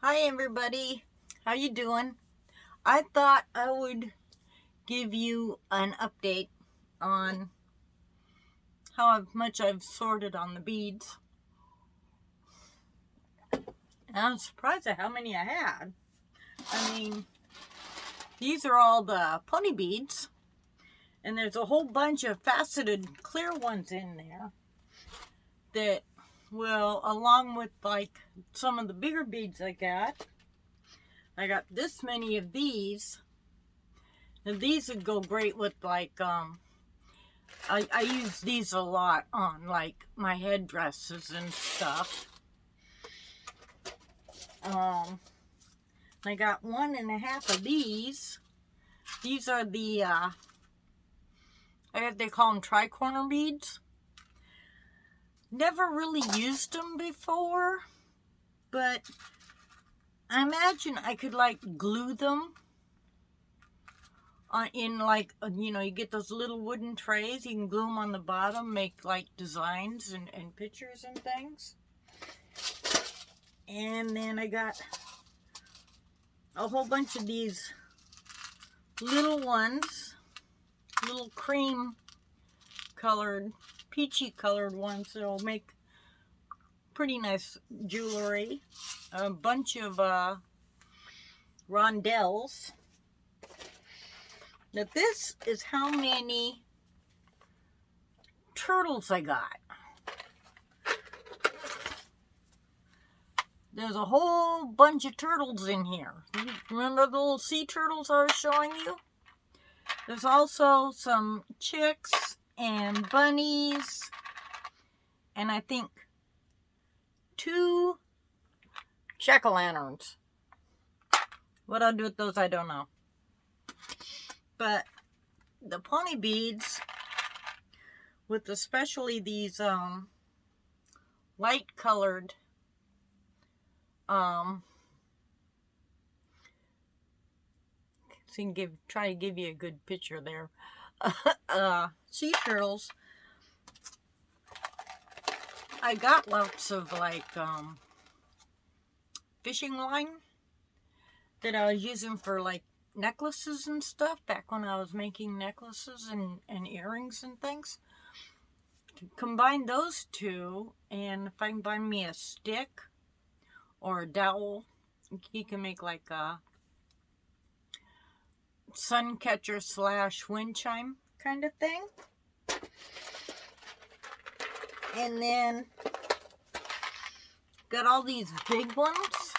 Hi everybody, how you doing? I thought I would give you an update on how much I've sorted on the beads. And I'm surprised at how many I had. I mean, these are all the pony beads, and there's a whole bunch of faceted clear ones in there that will, along with like some of the bigger beads I got this many of these. Now these would go great with like I use these a lot on like my headdresses and stuff. I got 1.5 of these. These are the they call them tri-corner beads. Never really used them before, but I imagine I could like glue them in like, you get those little wooden trays, you can glue them on the bottom, make like designs and pictures and things. And then I got a whole bunch of these little ones, little cream colored, peachy colored ones that'll make pretty nice jewelry. A bunch of rondelles. Now this is how many turtles I got. There's a whole bunch of turtles in here. Remember the little sea turtles I was showing you? There's also some chicks and bunnies, and I think 2 jack-o'-lanterns. What I'll do with those, I don't know. But the pony beads, with especially these light colored so you can try to give you a good picture there. Sea turtles. I got lots of like fishing line that I was using for like necklaces and stuff back when I was making necklaces and earrings and things. Combine those two, and if I can find me a stick or a dowel, you can make like a sun catcher / wind chime kind of thing. And then got all these big ones,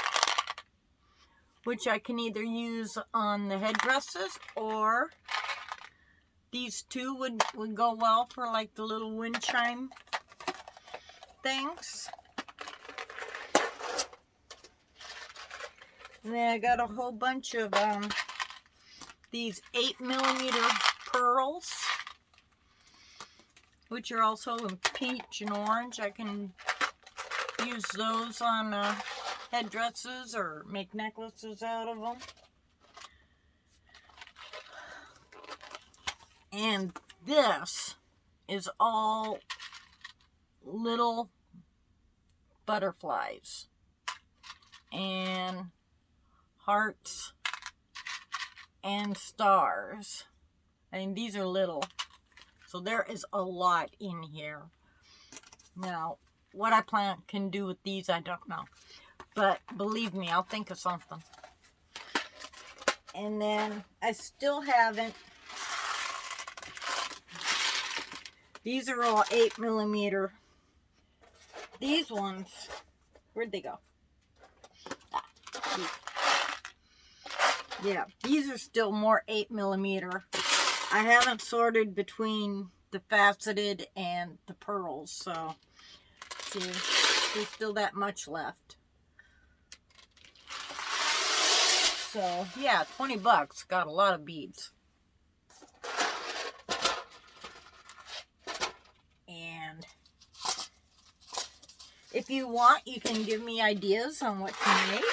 which I can either use on the headdresses, or these two would go well for like the little wind chime things. And then I got a whole bunch of these 8mm pearls, which are also in peach and orange. I can use those on headdresses or make necklaces out of them. And this is all little butterflies and hearts and stars. I mean, these are little, so there is a lot in here. Now, what I can do with these, I don't know, but believe me, I'll think of something. And then I still haven't. These are all 8mm. These ones, where'd they go? Yeah, these are still more 8mm. I haven't sorted between the faceted and the pearls, so see, there's still that much left. So yeah, $20. Got a lot of beads. And if you want, you can give me ideas on what to make.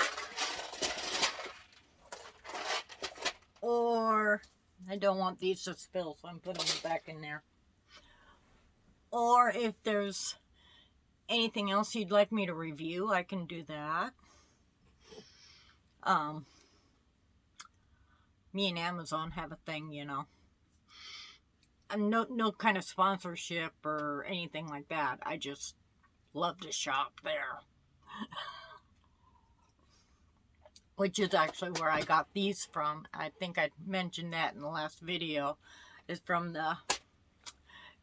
Or, I don't want these to spill, so I'm putting them back in there. Or if there's anything else you'd like me to review, I can do that. Um, Me and Amazon have a thing, you know. And no kind of sponsorship or anything like that. I just love to shop there. Which is actually where I got these from. I think I mentioned that in the last video. Is from the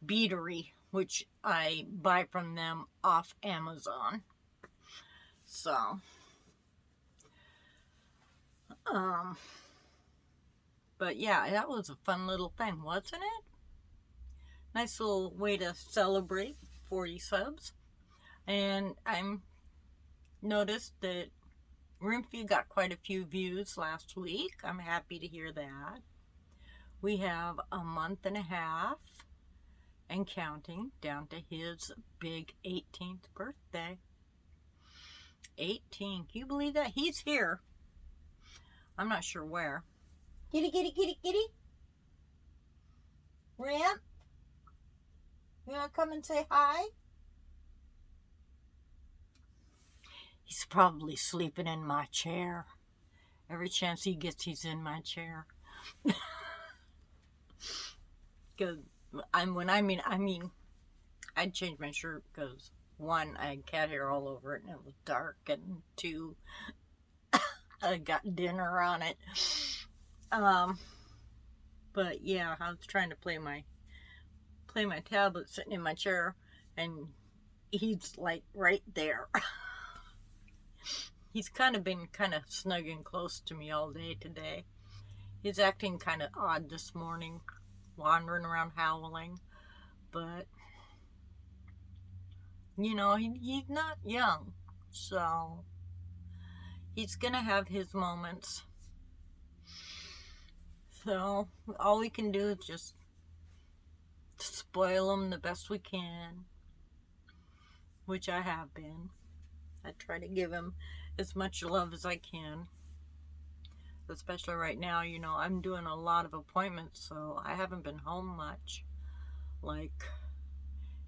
beadery, which I buy from them off Amazon. So, but yeah, that was a fun little thing, wasn't it? Nice little way to celebrate 40 subs. And I'm noticed that Roomfeed got quite a few views last week. I'm happy to hear that. We have a month and a half and counting down to his big 18th birthday. 18. Can you believe that? He's here. I'm not sure where. Kitty, kitty, kitty, kitty. Ramp, you want to come and say hi? He's probably sleeping in my chair. Every chance he gets, he's in my chair. Because I'd change my shirt because one, I had cat hair all over it and it was dark, and two, I got dinner on it. But yeah, I was trying to play my tablet sitting in my chair, and he's like right there. He's kind of been snugging close to me all day today. He's acting kind of odd this morning, wandering around howling, but you know, he's not young, so he's gonna have his moments. So all we can do is just spoil him the best we can, which I have been. I try to give him as much love as I can. Especially right now, you know, I'm doing a lot of appointments, so I haven't been home much. Like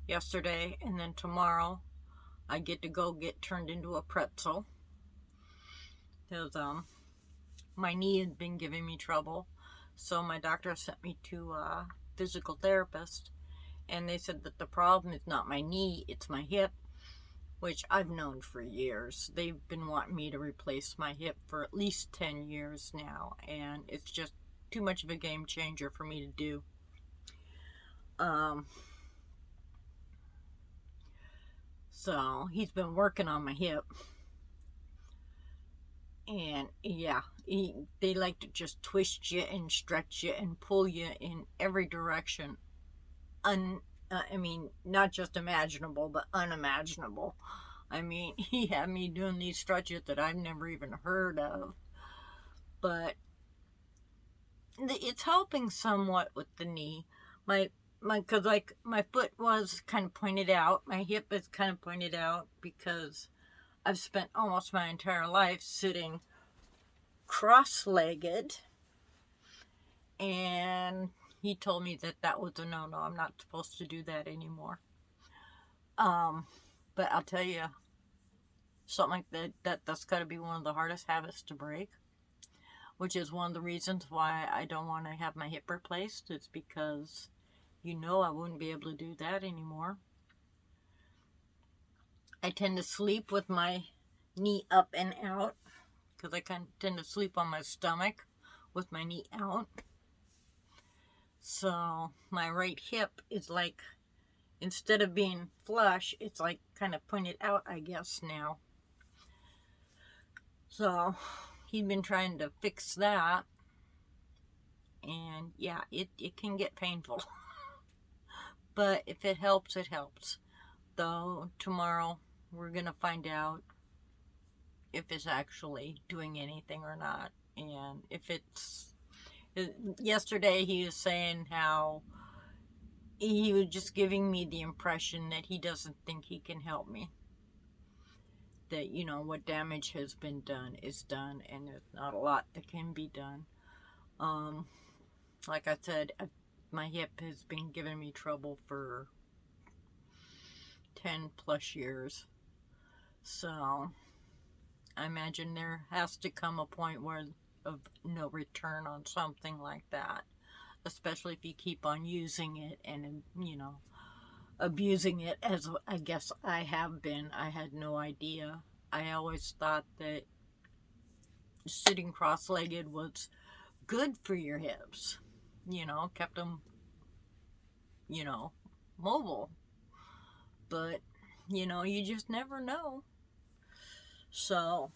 yesterday, and then tomorrow, I get to go get turned into a pretzel. Because my knee had been giving me trouble, so my doctor sent me to a physical therapist, and they said that the problem is not my knee, it's my hip, which I've known for years. They've been wanting me to replace my hip for at least 10 years now, and it's just too much of a game changer for me to do. So he's been working on my hip, and yeah, they like to just twist you and stretch you and pull you in every direction. Not just imaginable, but unimaginable. I mean, he had me doing these stretches that I've never even heard of. But it's helping somewhat with the knee. Because like my foot was kind of pointed out, my hip is kind of pointed out because I've spent almost my entire life sitting cross-legged, and he told me that that was a no-no. I'm not supposed to do that anymore. But I'll tell you, something like that's got to be one of the hardest habits to break, which is one of the reasons why I don't want to have my hip replaced. It's because, you know, I wouldn't be able to do that anymore. I tend to sleep with my knee up and out because I tend to sleep on my stomach with my knee out. So my right hip is like, instead of being flush, it's like kind of pointed out, I guess, now. So he's been trying to fix that, and yeah, it can get painful. But if it helps, it helps. Though tomorrow we're gonna find out if it's actually doing anything or not. And if yesterday he was saying how he was just giving me the impression that he doesn't think he can help me. That, you know, what damage has been done is done, and there's not a lot that can be done. Like I said, my hip has been giving me trouble for 10 plus years. So I imagine there has to come a point where of no return on something like that, especially if you keep on using it and, you know, abusing it, as I guess I have been. I had no idea. I always thought that sitting cross-legged was good for your hips, you know, kept them, you know, mobile. But, you know, you just never know. So,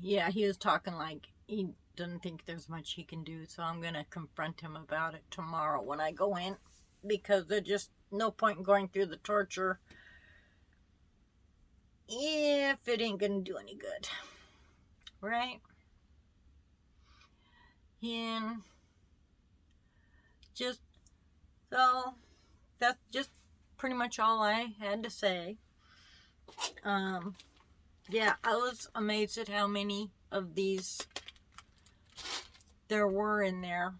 yeah, he was talking like he doesn't think there's much he can do. So I'm going to confront him about it tomorrow when I go in, because there's just no point in going through the torture if it ain't going to do any good. Right? And just, so that's just pretty much all I had to say. Yeah, I was amazed at how many of these there were in there.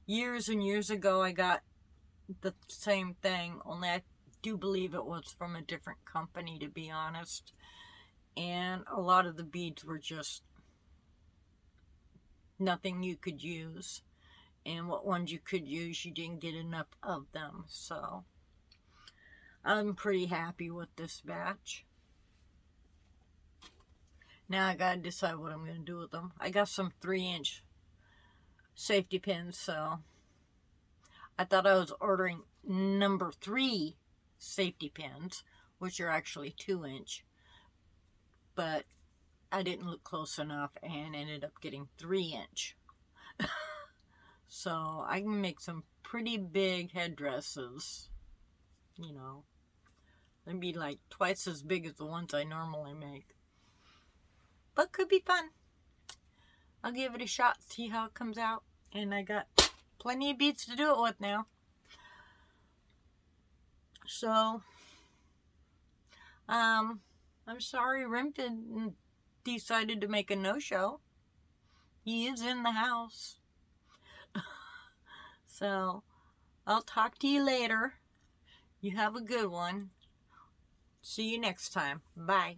Years and years ago, I got the same thing, only I do believe it was from a different company, to be honest. And a lot of the beads were just nothing you could use. And what ones you could use, you didn't get enough of them. So I'm pretty happy with this batch. Now I gotta decide what I'm gonna do with them. I got some 3-inch safety pins, so I thought I was ordering number 3 safety pins, which are actually 2-inch, but I didn't look close enough and ended up getting 3-inch. So I can make some pretty big headdresses, you know. They'd be like twice as big as the ones I normally make. But could be fun. I'll give it a shot, see how it comes out. And I got plenty of beads to do it with now. So, I'm sorry Remington decided to make a no-show. He is in the house. So, I'll talk to you later. You have a good one. See you next time. Bye.